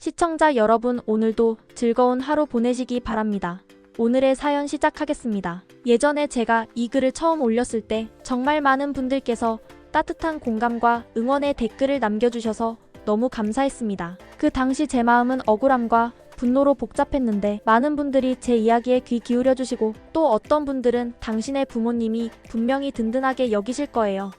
시청자 여러분, 오늘도 즐거운 하루 보내시기 바랍니다. 오늘의 사연 시작하겠습니다. 예전에 제가 이 글을 처음 올렸을 때 정말 많은 분들께서 따뜻한 공감과 응원의 댓글을 남겨주셔서 너무 감사했습니다. 그 당시 제 마음은 억울함과 분노로 복잡했는데 많은 분들이 제 이야기에 귀 기울여주시고 또 어떤 분들은 당신의 부모님이 분명히 든든하게 여기실 거예요.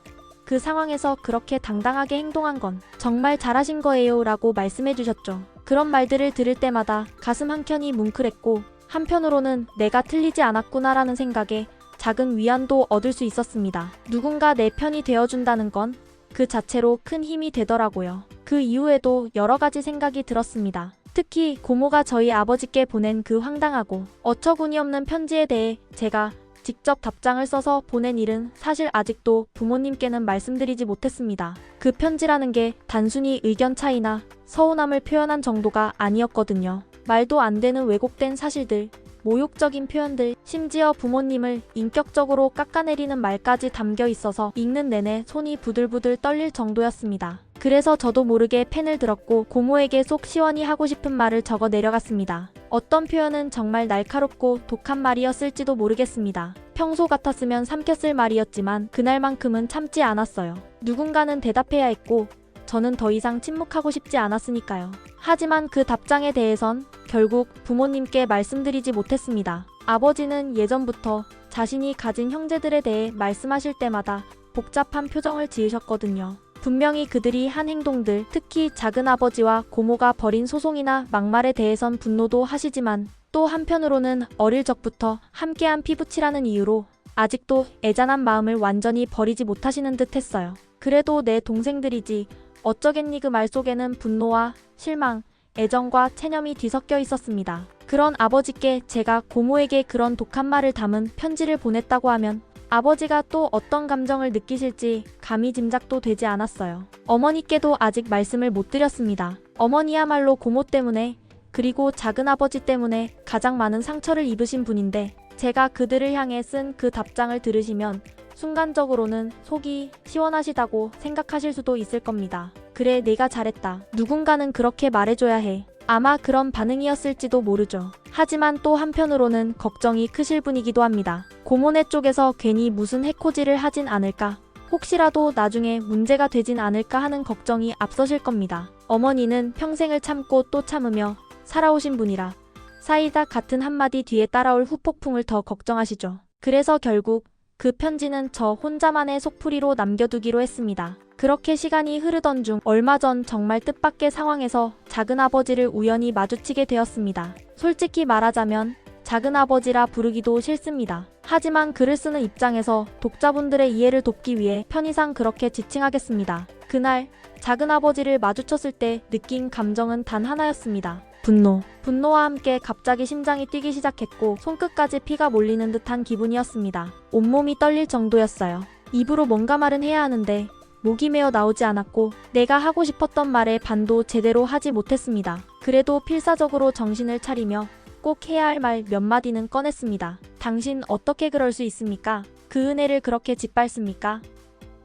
그 상황에서 그렇게 당당하게 행동한 건 정말 잘하신 거예요 라고 말씀해 주셨죠. 그런 말들을 들을 때마다 가슴 한켠이 뭉클했고 한편으로는 내가 틀리지 않았구나 라는 생각에 작은 위안도 얻을 수 있었습니다. 누군가 내 편이 되어준다는 건 그 자체로 큰 힘이 되더라고요. 그 이후에도 여러 가지 생각이 들었습니다. 특히 고모가 저희 아버지께 보낸 그 황당하고 어처구니 없는 편지에 대해 제가 직접 답장을 써서 보낸 일은 사실 아직도 부모님께는 말씀드리지 못했습니다. 그 편지라는 게 단순히 의견 차이나 서운함을 표현한 정도가 아니었거든요. 말도 안 되는 왜곡된 사실들, 모욕적인 표현들, 심지어 부모님을 인격적으로 깎아내리는 말까지 담겨 있어서 읽는 내내 손이 부들부들 떨릴 정도였습니다. 그래서 저도 모르게 펜을 들었고 고모에게 속 시원히 하고 싶은 말을 적어 내려갔습니다. 어떤 표현은 정말 날카롭고 독한 말이었을지도 모르겠습니다. 평소 같았으면 삼켰을 말이었지만 그날만큼은 참지 않았어요. 누군가는 대답해야 했고 저는 더 이상 침묵하고 싶지 않았으니까요. 하지만 그 답장에 대해선 결국 부모님께 말씀드리지 못했습니다. 아버지는 예전부터 자신이 가진 형제들에 대해 말씀하실 때마다 복잡한 표정을 지으셨거든요. 분명히 그들이 한 행동들, 특히 작은아버지와 고모가 벌인 소송이나 막말에 대해선 분노도 하시지만 또 한편으로는 어릴 적부터 함께한 피부치라는 이유로 아직도 애잔한 마음을 완전히 버리지 못하시는 듯 했어요. 그래도 내 동생들이지 어쩌겠니. 그 말 속에는 분노와 실망, 애정과 체념이 뒤섞여 있었습니다. 그런 아버지께 제가 고모에게 그런 독한 말을 담은 편지를 보냈다고 하면 아버지가 또 어떤 감정을 느끼실지 감히 짐작도 되지 않았어요. 어머니께도 아직 말씀을 못 드렸습니다. 어머니야말로 고모 때문에 그리고 작은아버지 때문에 가장 많은 상처를 입으신 분인데 제가 그들을 향해 쓴 그 답장을 들으시면 순간적으로는 속이 시원하시다고 생각하실 수도 있을 겁니다. 그래, 내가 잘했다. 누군가는 그렇게 말해줘야 해. 아마 그런 반응이었을지도 모르죠. 하지만 또 한편으로는 걱정이 크실 분이기도 합니다. 고모네 쪽에서 괜히 무슨 해코지를 하진 않을까? 혹시라도 나중에 문제가 되진 않을까 하는 걱정이 앞서실 겁니다. 어머니는 평생을 참고 또 참으며 살아오신 분이라 사이다 같은 한마디 뒤에 따라올 후폭풍을 더 걱정하시죠. 그래서 결국 그 편지는 저 혼자만의 속풀이로 남겨두기로 했습니다. 그렇게 시간이 흐르던 중 얼마 전 정말 뜻밖의 상황에서 작은아버지를 우연히 마주치게 되었습니다. 솔직히 말하자면 작은아버지라 부르기도 싫습니다. 하지만 글을 쓰는 입장에서 독자분들의 이해를 돕기 위해 편의상 그렇게 지칭하겠습니다. 그날 작은아버지를 마주쳤을 때 느낀 감정은 단 하나였습니다. 분노. 분노와 함께 갑자기 심장이 뛰기 시작했고 손끝까지 피가 몰리는 듯한 기분이었습니다. 온몸이 떨릴 정도였어요. 입으로 뭔가 말은 해야 하는데 목이 메어 나오지 않았고 내가 하고 싶었던 말의 반도 제대로 하지 못했습니다. 그래도 필사적으로 정신을 차리며 꼭 해야 할 말 몇 마디는 꺼냈습니다. 당신 어떻게 그럴 수 있습니까? 그 은혜를 그렇게 짓밟습니까?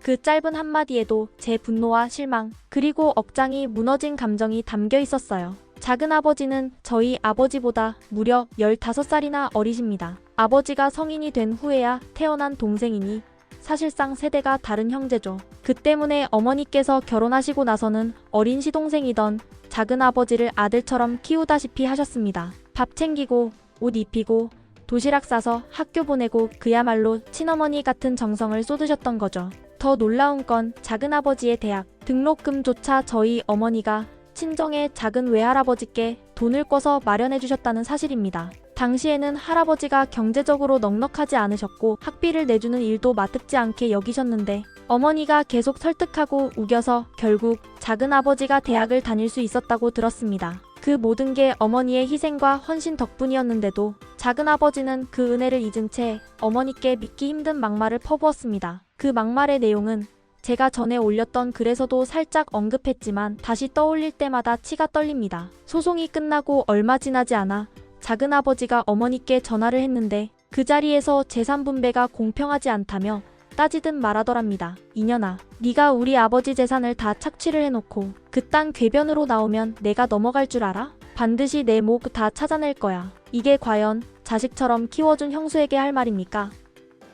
그 짧은 한마디에도 제 분노와 실망 그리고 억장이 무너진 감정이 담겨 있었어요. 작은아버지는 저희 아버지보다 무려 15살이나 어리십니다. 아버지가 성인이 된 후에야 태어난 동생이니 사실상 세대가 다른 형제죠. 그 때문에 어머니께서 결혼하시고 나서는 어린 시동생이던 작은아버지를 아들처럼 키우다시피 하셨습니다. 밥 챙기고 옷 입히고 도시락 싸서 학교 보내고 그야말로 친어머니 같은 정성을 쏟으셨던 거죠. 더 놀라운 건 작은아버지의 대학 등록금조차 저희 어머니가 친정의 작은 외할아버지께 돈을 꿔서 마련해 주셨다는 사실입니다. 당시에는 할아버지가 경제적으로 넉넉하지 않으셨고 학비를 내주는 일도 마뜩지 않게 여기셨는데 어머니가 계속 설득하고 우겨서 결국 작은아버지가 대학을 다닐 수 있었다고 들었습니다. 그 모든 게 어머니의 희생과 헌신 덕분이었는데도 작은아버지는 그 은혜를 잊은 채 어머니께 믿기 힘든 막말을 퍼부었습니다. 그 막말의 내용은 제가 전에 올렸던 글에서도 살짝 언급했지만 다시 떠올릴 때마다 치가 떨립니다. 소송이 끝나고 얼마 지나지 않아 작은아버지가 어머니께 전화를 했는데 그 자리에서 재산 분배가 공평하지 않다며 따지듯 말하더랍니다. 이년아, 네가 우리 아버지 재산을 다 착취를 해놓고 그딴 궤변으로 나오면 내가 넘어갈 줄 알아? 반드시 내 목 다 찾아낼 거야. 이게 과연 자식처럼 키워준 형수에게 할 말입니까?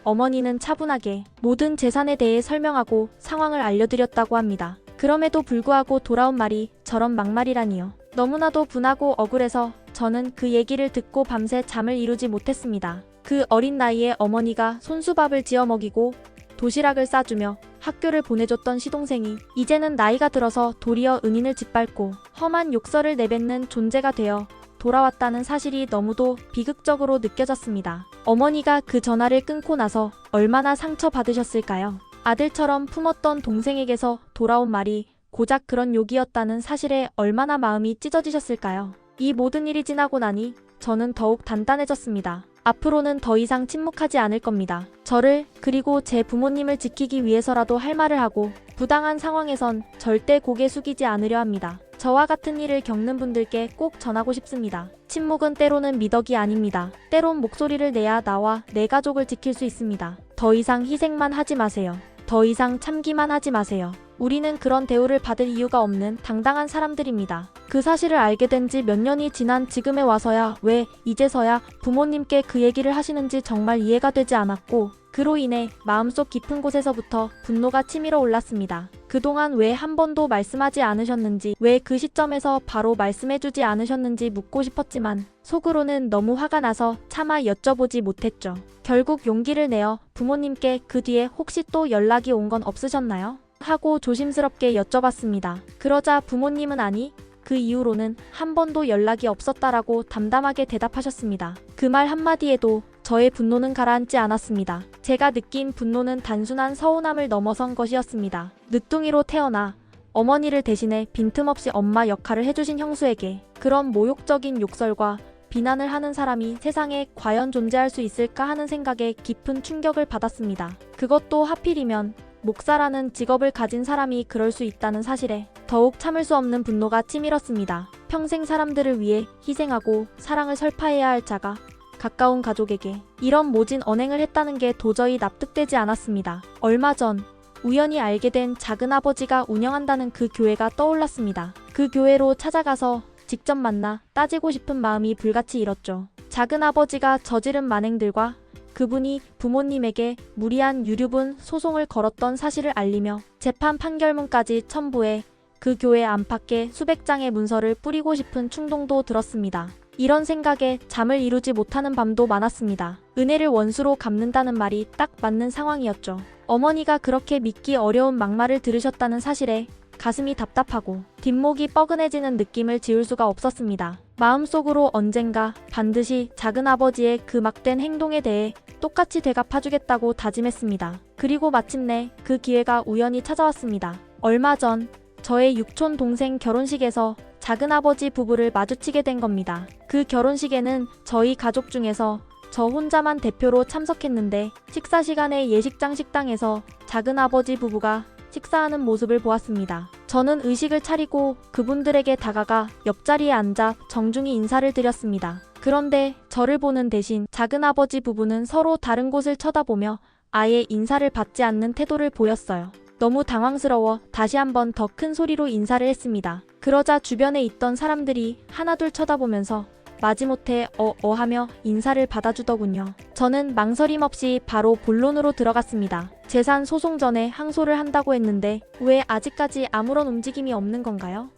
어머니는 차분하게 모든 재산에 대해 설명하고 상황을 알려드렸다고 합니다. 그럼에도 불구하고 돌아온 말이 저런 막말이라니요. 너무나도 분하고 억울해서 저는 그 얘기를 듣고 밤새 잠을 이루지 못했습니다. 그 어린 나이에 어머니가 손수밥을 지어 먹이고 도시락을 싸주며 학교를 보내줬던 시동생이 이제는 나이가 들어서 도리어 은인을 짓밟고 험한 욕설을 내뱉는 존재가 되어 돌아왔다는 사실이 너무도 비극적으로 느껴졌습니다. 어머니가 그 전화를 끊고 나서 얼마나 상처받으셨을까요? 아들처럼 품었던 동생에게서 돌아온 말이 고작 그런 욕이었다는 사실에 얼마나 마음이 찢어지셨을까요? 이 모든 일이 지나고 나니 저는 더욱 단단해졌습니다. 앞으로는 더 이상 침묵하지 않을 겁니다. 저를 그리고 제 부모님을 지키기 위해서라도 할 말을 하고 부당한 상황에선 절대 고개 숙이지 않으려 합니다. 저와 같은 일을 겪는 분들께 꼭 전하고 싶습니다. 침묵은 때로는 미덕이 아닙니다. 때론 목소리를 내야 나와 내 가족을 지킬 수 있습니다. 더 이상 희생만 하지 마세요. 더 이상 참기만 하지 마세요. 우리는 그런 대우를 받을 이유가 없는 당당한 사람들입니다. 그 사실을 알게 된 지 몇 년이 지난 지금에 와서야 왜 이제서야 부모님께 그 얘기를 하시는지 정말 이해가 되지 않았고 그로 인해 마음속 깊은 곳에서부터 분노가 치밀어 올랐습니다. 그동안 왜 한 번도 말씀하지 않으셨는지, 왜 그 시점에서 바로 말씀해주지 않으셨는지 묻고 싶었지만 속으로는 너무 화가 나서 차마 여쭤보지 못했죠. 결국 용기를 내어 부모님께 그 뒤에 혹시 또 연락이 온 건 없으셨나요? 하고 조심스럽게 여쭤봤습니다. 그러자 부모님은 아니, 그 이후로는 한 번도 연락이 없었다라고 담담하게 대답하셨습니다. 그 말 한마디에도 저의 분노는 가라앉지 않았습니다. 제가 느낀 분노는 단순한 서운함을 넘어선 것이었습니다. 늦둥이로 태어나 어머니를 대신해 빈틈없이 엄마 역할을 해주신 형수에게 그런 모욕적인 욕설과 비난을 하는 사람이 세상에 과연 존재할 수 있을까 하는 생각에 깊은 충격을 받았습니다. 그것도 하필이면 목사라는 직업을 가진 사람이 그럴 수 있다는 사실에 더욱 참을 수 없는 분노가 치밀었습니다. 평생 사람들을 위해 희생하고 사랑을 설파해야 할 자가 가까운 가족에게 이런 모진 언행을 했다는 게 도저히 납득되지 않았습니다. 얼마 전 우연히 알게 된 작은아버지가 운영한다는 그 교회가 떠올랐습니다. 그 교회로 찾아가서 직접 만나 따지고 싶은 마음이 불같이 일었죠. 작은아버지가 저지른 만행들과 그분이 부모님에게 무리한 유류분 소송을 걸었던 사실을 알리며 재판 판결문까지 첨부해 그 교회 안팎에 수백 장의 문서를 뿌리고 싶은 충동도 들었습니다. 이런 생각에 잠을 이루지 못하는 밤도 많았습니다. 은혜를 원수로 갚는다는 말이 딱 맞는 상황이었죠. 어머니가 그렇게 믿기 어려운 막말을 들으셨다는 사실에 가슴이 답답하고 뒷목이 뻐근해지는 느낌을 지울 수가 없었습니다. 마음속으로 언젠가 반드시 작은아버지의 그 막된 행동에 대해 똑같이 되갚아주겠다고 다짐했습니다. 그리고 마침내 그 기회가 우연히 찾아왔습니다. 얼마 전 저의 육촌 동생 결혼식에서 작은아버지 부부를 마주치게 된 겁니다. 그 결혼식에는 저희 가족 중에서 저 혼자만 대표로 참석했는데 식사 시간에 예식장 식당에서 작은아버지 부부가 식사하는 모습을 보았습니다. 저는 의식을 차리고 그분들에게 다가가 옆자리에 앉아 정중히 인사를 드렸습니다. 그런데 저를 보는 대신 작은아버지 부부는 서로 다른 곳을 쳐다보며 아예 인사를 받지 않는 태도를 보였어요. 너무 당황스러워 다시 한번 더 큰 소리로 인사를 했습니다. 그러자 주변에 있던 사람들이 하나둘 쳐다보면서 마지못해 하며 인사를 받아주더군요. 저는 망설임 없이 바로 본론으로 들어갔습니다. 재산 소송 전에 항소를 한다고 했는데 왜 아직까지 아무런 움직임이 없는 건가요?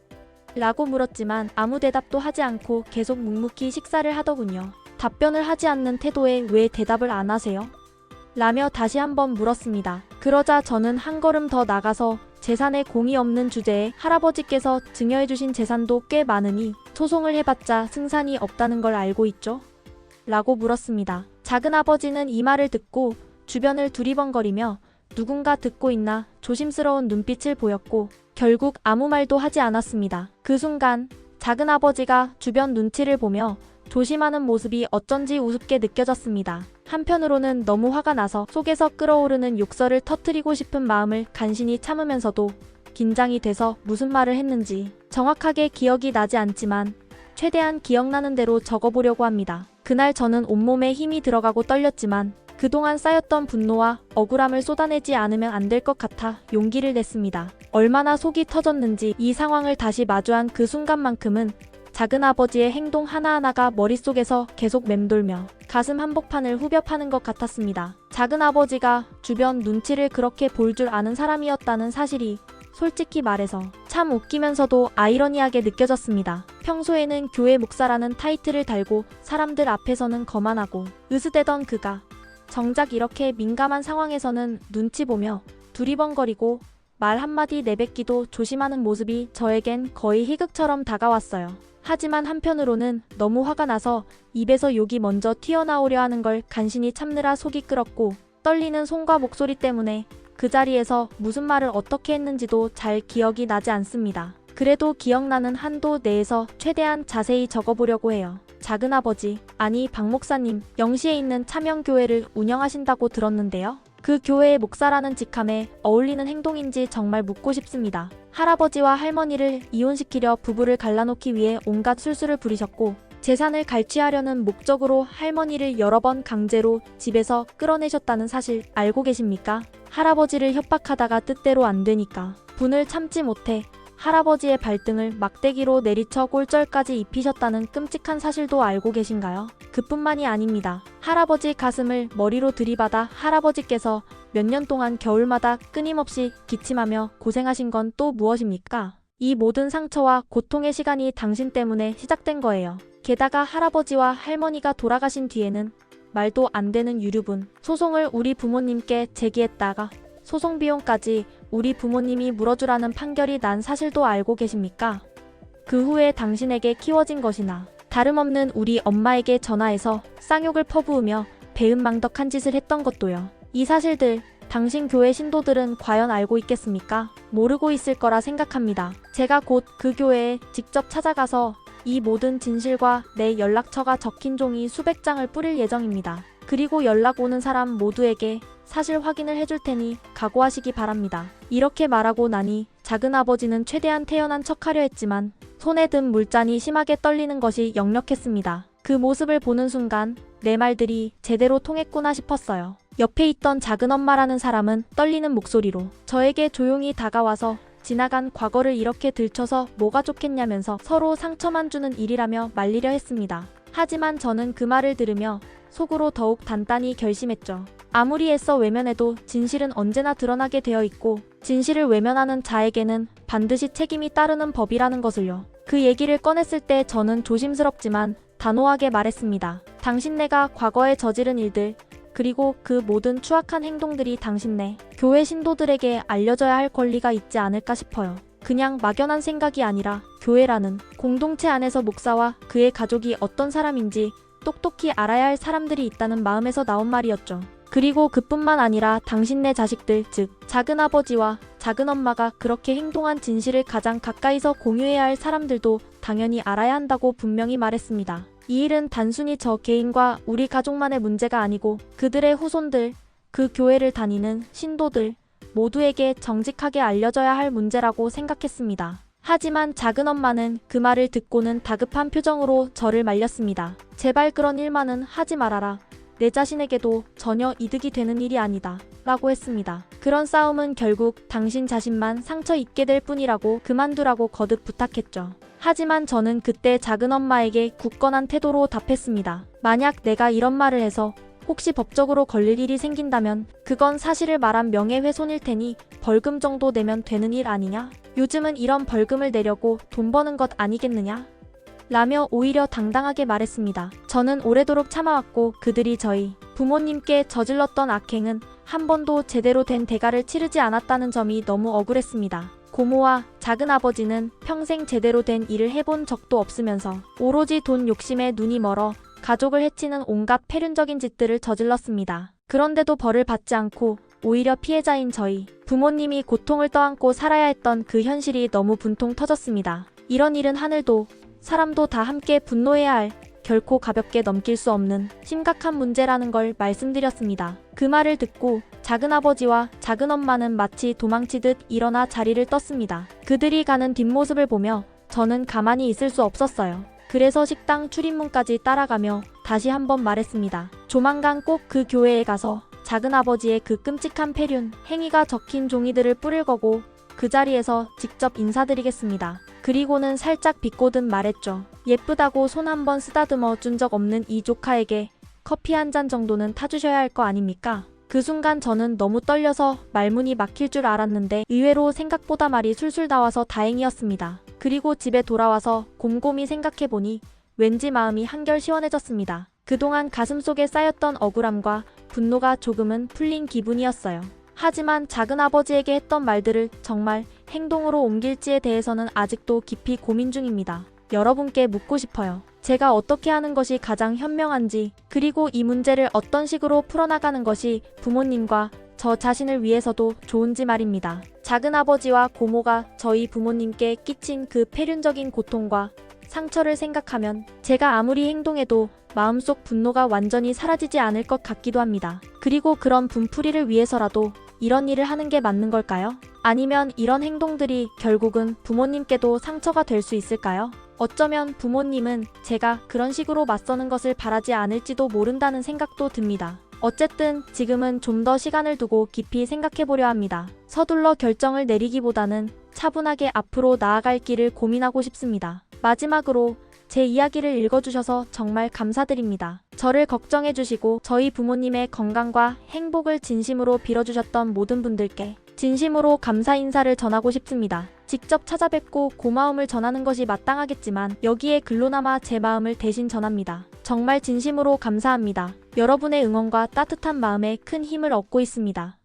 라고 물었지만 아무 대답도 하지 않고 계속 묵묵히 식사를 하더군요. 답변을 하지 않는 태도에 왜 대답을 안 하세요? 라며 다시 한번 물었습니다. 그러자 저는 한 걸음 더 나가서 재산에 공이 없는 주제에 할아버지께서 증여해주신 재산도 꽤 많으니 소송을 해봤자 승산이 없다는 걸 알고 있죠? 라고 물었습니다. 작은아버지는 이 말을 듣고 주변을 두리번거리며 누군가 듣고 있나 조심스러운 눈빛을 보였고 결국 아무 말도 하지 않았습니다. 그 순간 작은아버지가 주변 눈치를 보며 조심하는 모습이 어쩐지 우습게 느껴졌습니다. 한편으로는 너무 화가 나서 속에서 끓어오르는 욕설을 터뜨리고 싶은 마음을 간신히 참으면서도 긴장이 돼서 무슨 말을 했는지 정확하게 기억이 나지 않지만 최대한 기억나는 대로 적어보려고 합니다. 그날 저는 온몸에 힘이 들어가고 떨렸지만 그동안 쌓였던 분노와 억울함을 쏟아내지 않으면 안 될 것 같아 용기를 냈습니다. 얼마나 속이 터졌는지 이 상황을 다시 마주한 그 순간만큼은 작은아버지의 행동 하나하나가 머릿속에서 계속 맴돌며 가슴 한복판을 후벼 파는 것 같았습니다. 작은아버지가 주변 눈치를 그렇게 볼 줄 아는 사람이었다는 사실이 솔직히 말해서 참 웃기면서도 아이러니하게 느껴졌습니다. 평소에는 교회 목사라는 타이틀을 달고 사람들 앞에서는 거만하고 으스대던 그가 정작 이렇게 민감한 상황에서는 눈치 보며 두리번거리고 말 한마디 내뱉기도 조심하는 모습이 저에겐 거의 희극처럼 다가왔어요. 하지만 한편으로는 너무 화가 나서 입에서 욕이 먼저 튀어나오려 하는 걸 간신히 참느라 속이 끓었고 떨리는 손과 목소리 때문에 그 자리에서 무슨 말을 어떻게 했는지도 잘 기억이 나지 않습니다. 그래도 기억나는 한도 내에서 최대한 자세히 적어보려고 해요. 작은아버지, 아니 박 목사님, 영시에 있는 차명교회를 운영하신다고 들었는데요. 그 교회의 목사라는 직함에 어울리는 행동인지 정말 묻고 싶습니다. 할아버지와 할머니를 이혼시키려 부부를 갈라놓기 위해 온갖 술수를 부리셨고 재산을 갈취하려는 목적으로 할머니를 여러 번 강제로 집에서 끌어내셨다는 사실 알고 계십니까? 할아버지를 협박하다가 뜻대로 안 되니까 분을 참지 못해 할아버지의 발등을 막대기로 내리쳐 골절까지 입히셨다는 끔찍한 사실도 알고 계신가요? 그뿐만이 아닙니다. 할아버지 가슴을 머리로 들이받아 할아버지께서 몇 년 동안 겨울마다 끊임없이 기침하며 고생하신 건 또 무엇입니까? 이 모든 상처와 고통의 시간이 당신 때문에 시작된 거예요. 게다가 할아버지와 할머니가 돌아가신 뒤에는 말도 안 되는 유류분, 소송을 우리 부모님께 제기했다가 소송 비용까지 우리 부모님이 물어주라는 판결이 난 사실도 알고 계십니까? 그 후에 당신에게 키워진 것이나 다름없는 우리 엄마에게 전화해서 쌍욕을 퍼부으며 배은망덕한 짓을 했던 것도요. 이 사실들 당신 교회 신도들은 과연 알고 있겠습니까? 모르고 있을 거라 생각합니다. 제가 곧 그 교회에 직접 찾아가서 이 모든 진실과 내 연락처가 적힌 종이 수백 장을 뿌릴 예정입니다. 그리고 연락 오는 사람 모두에게 사실 확인을 해줄 테니 각오하시기 바랍니다. 이렇게 말하고 나니 작은아버지는 최대한 태연한 척하려 했지만 손에 든 물잔이 심하게 떨리는 것이 역력했습니다. 그 모습을 보는 순간 내 말들이 제대로 통했구나 싶었어요. 옆에 있던 작은엄마라는 사람은 떨리는 목소리로 저에게 조용히 다가와서 지나간 과거를 이렇게 들춰서 뭐가 좋겠냐면서 서로 상처만 주는 일이라며 말리려 했습니다. 하지만 저는 그 말을 들으며 속으로 더욱 단단히 결심했죠. 아무리 애써 외면해도 진실은 언제나 드러나게 되어 있고 진실을 외면하는 자에게는 반드시 책임이 따르는 법이라는 것을요. 그 얘기를 꺼냈을 때 저는 조심스럽지만 단호하게 말했습니다. 당신네가 과거에 저지른 일들 그리고 그 모든 추악한 행동들이 당신네 교회 신도들에게 알려져야 할 권리가 있지 않을까 싶어요. 그냥 막연한 생각이 아니라 교회라는 공동체 안에서 목사와 그의 가족이 어떤 사람인지 똑똑히 알아야 할 사람들이 있다는 마음에서 나온 말이었죠. 그리고 그뿐만 아니라 당신네 자식들, 즉 작은아버지와 작은엄마가 그렇게 행동한 진실을 가장 가까이서 공유해야 할 사람들도 당연히 알아야 한다고 분명히 말했습니다. 이 일은 단순히 저 개인과 우리 가족만의 문제가 아니고 그들의 후손들, 그 교회를 다니는 신도들 모두에게 정직하게 알려져야 할 문제라고 생각했습니다. 하지만 작은엄마는 그 말을 듣고는 다급한 표정으로 저를 말렸습니다. 제발 그런 일만은 하지 말아라. 내 자신에게도 전혀 이득이 되는 일이 아니다. 라고 했습니다. 그런 싸움은 결국 당신 자신만 상처 입게 될 뿐이라고 그만두라고 거듭 부탁했죠. 하지만 저는 그때 작은엄마에게 굳건한 태도로 답했습니다. 만약 내가 이런 말을 해서 혹시 법적으로 걸릴 일이 생긴다면 그건 사실을 말한 명예훼손일 테니 벌금 정도 내면 되는 일 아니냐? 요즘은 이런 벌금을 내려고 돈 버는 것 아니겠느냐? 라며 오히려 당당하게 말했습니다. 저는 오래도록 참아왔고 그들이 저희 부모님께 저질렀던 악행은 한 번도 제대로 된 대가를 치르지 않았다는 점이 너무 억울했습니다. 고모와 작은아버지는 평생 제대로 된 일을 해본 적도 없으면서 오로지 돈 욕심에 눈이 멀어 가족을 해치는 온갖 폐륜적인 짓들을 저질렀습니다. 그런데도 벌을 받지 않고 오히려 피해자인 저희 부모님이 고통을 떠안고 살아야 했던 그 현실이 너무 분통 터졌습니다. 이런 일은 하늘도 사람도 다 함께 분노해야 할 결코 가볍게 넘길 수 없는 심각한 문제라는 걸 말씀드렸습니다. 그 말을 듣고 작은아버지와 작은엄마는 마치 도망치듯 일어나 자리를 떴습니다. 그들이 가는 뒷모습을 보며 저는 가만히 있을 수 없었어요. 그래서 식당 출입문까지 따라가며 다시 한번 말했습니다. 조만간 꼭 그 교회에 가서 작은아버지의 그 끔찍한 폐륜 행위가 적힌 종이들을 뿌릴 거고 그 자리에서 직접 인사드리겠습니다. 그리고는 살짝 비꼬듯 말했죠. 예쁘다고 손 한번 쓰다듬어 준 적 없는 이 조카에게 커피 한 잔 정도는 타주셔야 할 거 아닙니까? 그 순간 저는 너무 떨려서 말문이 막힐 줄 알았는데 의외로 생각보다 말이 술술 나와서 다행이었습니다. 그리고 집에 돌아와서 곰곰이 생각해보니 왠지 마음이 한결 시원해졌습니다. 그동안 가슴속에 쌓였던 억울함과 분노가 조금은 풀린 기분이었어요. 하지만 작은아버지에게 했던 말들을 정말 행동으로 옮길지에 대해서는 아직도 깊이 고민 중입니다. 여러분께 묻고 싶어요. 제가 어떻게 하는 것이 가장 현명한지, 그리고 이 문제를 어떤 식으로 풀어나가는 것이 부모님과 저 자신을 위해서도 좋은지 말입니다. 작은아버지와 고모가 저희 부모님께 끼친 그 폐륜적인 고통과 상처를 생각하면 제가 아무리 행동해도 마음속 분노가 완전히 사라지지 않을 것 같기도 합니다. 그리고 그런 분풀이를 위해서라도 이런 일을 하는 게 맞는 걸까요? 아니면 이런 행동들이 결국은 부모님께도 상처가 될 수 있을까요? 어쩌면 부모님은 제가 그런 식으로 맞서는 것을 바라지 않을지도 모른다는 생각도 듭니다. 어쨌든 지금은 좀 더 시간을 두고 깊이 생각해보려 합니다. 서둘러 결정을 내리기보다는 차분하게 앞으로 나아갈 길을 고민하고 싶습니다. 마지막으로 제 이야기를 읽어주셔서 정말 감사드립니다. 저를 걱정해주시고 저희 부모님의 건강과 행복을 진심으로 빌어주셨던 모든 분들께 진심으로 감사 인사를 전하고 싶습니다. 직접 찾아뵙고 고마움을 전하는 것이 마땅하겠지만 여기에 글로나마 제 마음을 대신 전합니다. 정말 진심으로 감사합니다. 여러분의 응원과 따뜻한 마음에 큰 힘을 얻고 있습니다.